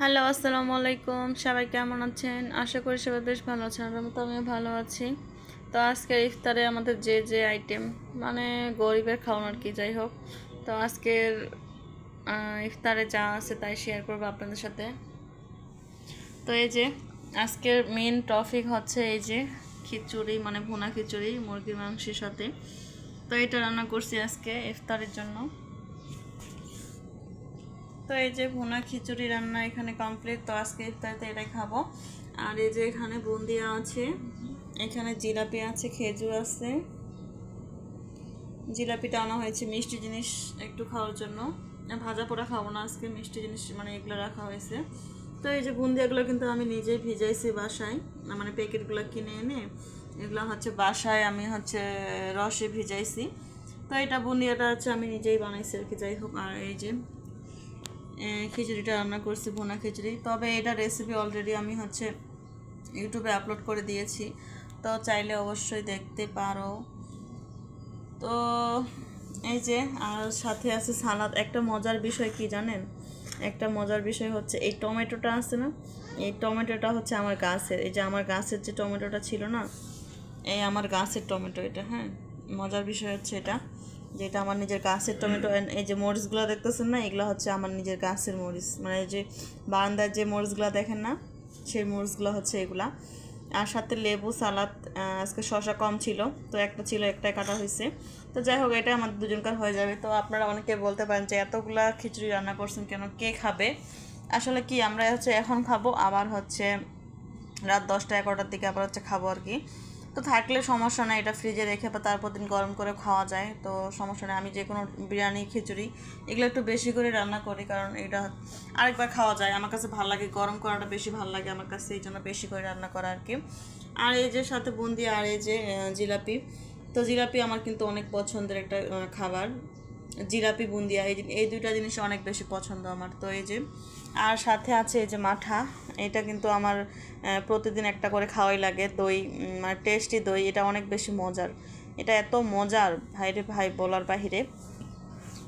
Hello, আসসালামু আলাইকুম। সবাই কেমন আছেন? আশা করি সবাই বেশ ভালো আছেন। তো আমিও ভালো আছি। তো আজকের ইফতারে আমাদের যে আইটেম মানে গরিবের খাওয়ান আর কি, যাই হোক। তো আজকের ইফতারে যা আছে তাই শেয়ার করবো আপনাদের সাথে। তো এই যে আজকের মেন টপিক হচ্ছে এই যে খিচুড়ি, মানে ভুনা খিচুড়ি মুরগির মাংসের সাথে। তো এটা রান্না করছি আজকে ইফতারের জন্য। তো এই যে ভুনা খিচুড়ি রান্না এখানে কমপ্লিট। তো আজকে ইফতারিতে এটাই খাবো। আর এই যে এখানে বুন্দিয়া আছে, এখানে জিলাপি আছে, খেজুর আছে। জিলাপিটা আনা হয়েছে মিষ্টি জিনিস একটু খাওয়ার জন্য, ভাজা পোড়া খাবো না আজকে, মিষ্টি জিনিস মানে এগুলো রাখা হয়েছে। তো এই যে বুন্দিয়াগুলো কিন্তু আমি নিজেই ভিজাইছি বাসায়, মানে প্যাকেটগুলো কিনে এনে এগুলো হচ্ছে বাসায় আমি হচ্ছে রসে ভিজাইছি। তো এটা বুন্দিয়াটা হচ্ছে আমি নিজেই বানাইছি আর কি, যাই হোক। আর এই যে খিচুড়িটা রান্না করছি, ভুনা খিচুড়ি। তবে এটা রেসিপি অলরেডি আমি হচ্ছে ইউটিউবে আপলোড করে দিয়েছি, তো চাইলে অবশ্যই দেখতে পারো। তো এই যে আর সাথে আছে সালাদ। একটা মজার বিষয় কি জানেন? একটা মজার বিষয় হচ্ছে এই টমেটোটা আছে না, এই টমেটোটা হচ্ছে আমার গাছের। এই যে আমার গাছের যে টমেটোটা ছিল না, এই আমার গাছের টমেটো এটা। হ্যাঁ, মজার বিষয় হচ্ছে এটা, যেটা আমার নিজের গাছের টমেটো। এই যে মরিচগুলো দেখতেছেন না, এগুলো হচ্ছে আমার নিজের গাছের মরিচ, মানে এই যে বারান্দার যে মরিচগুলো দেখেন না, সেই মরিচগুলো হচ্ছে এগুলা। আর সাথে লেবু, সালাদ। আজকে শসা কম ছিল, তো একটা ছিল, একটাই কাটা হয়েছে। তো যাই হোক, এটা আমাদের দুজনকার হয়ে যাবে। তো আপনারা অনেকে বলতে পারেন যে এতগুলা খিচুড়ি রান্না করছেন কেন, কে খাবে? আসলে কি, আমরা হচ্ছে এখন খাবো, আবার হচ্ছে রাত 10টা 11টার দিকে আবার হচ্ছে খাবো আর কি। তো থাকলে সমস্যা নেই, এটা ফ্রিজে রেখে বা তারপর দিন গরম করে খাওয়া যায়, তো সমস্যা নেই। আমি যে কোনো বিরিয়ানি, খিচুড়ি এগুলো একটু বেশি করে রান্না করি, কারণ এটা আরেকবার খাওয়া যায়। আমার কাছে ভালো লাগে, গরম করাটা বেশি ভালো লাগে আমার কাছে, এই জন্য বেশি করে রান্না করা আর কি। আর এই যে সাথে বুন্দি, আর এই যে জিলাপি। তো জিলাপি আমার কিন্তু অনেক পছন্দের একটা খাবার। জিলাপি, বুন্দিয়া, এই দুইটা জিনিস অনেক বেশি পছন্দ আমার। তো এই যে আর সাথে আছে এই যে মাঠা। এটা কিন্তু আমার প্রতিদিন একটা করে খাওয়াই লাগে। দই, মানে টেস্টি দই, এটা অনেক বেশি মজার। এটা এত মজার ভাইরে ভাই, বলার বাহিরে।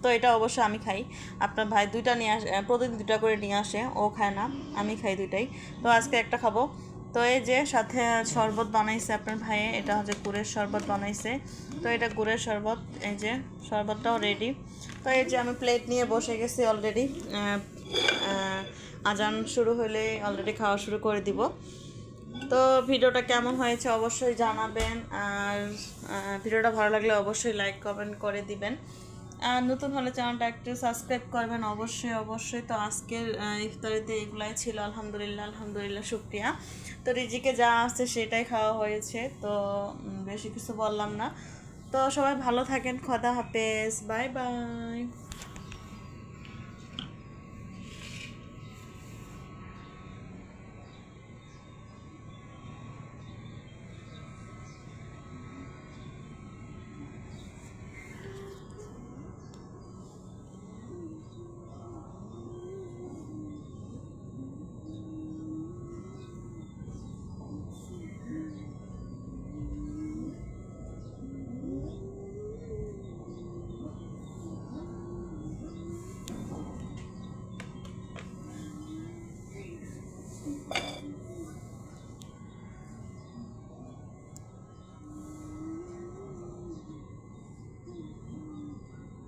তো এটা অবশ্য আমি খাই। আপনার ভাই দুইটা নিয়ে আসে, প্রতিদিন দুটা করে নিয়ে আসে, ও খায় না, আমি খাই দুইটাই। তো আজকে একটা খাবো। তো এই যে সাথে শরবত বানাইছে আপনার ভাইয়ে, এটা হচ্ছে গুড়ের শরবত বানাইছে। তো এটা গুড়ের শরবত, এই যে শরবতটাও রেডি। তো এই যে আমি প্লেট নিয়ে বসে গেছি অলরেডি। আজান শুরু হলে অলরেডি খাওয়া শুরু করে দিব। তো ভিডিওটা কেমন হয়েছে অবশ্যই জানাবেন। আর ভিডিওটা ভালো লাগলে অবশ্যই লাইক কমেন্ট করে দিবেন। আর নতুন হলে চ্যানেলটা একটু সাবস্ক্রাইব করবেন অবশ্যই অবশ্যই। তো আজকের ইফতারিতে এগুলাই ছিল, আলহামদুলিল্লাহ আলহামদুলিল্লাহ, শুকরিয়া। তো রিজিকে যা আছে সেটাই খাওয়া হয়েছে, তো বেশি কিছু বললাম না। তো সবাই ভালো থাকেন, খোদা হাফেজ, বাই বাই।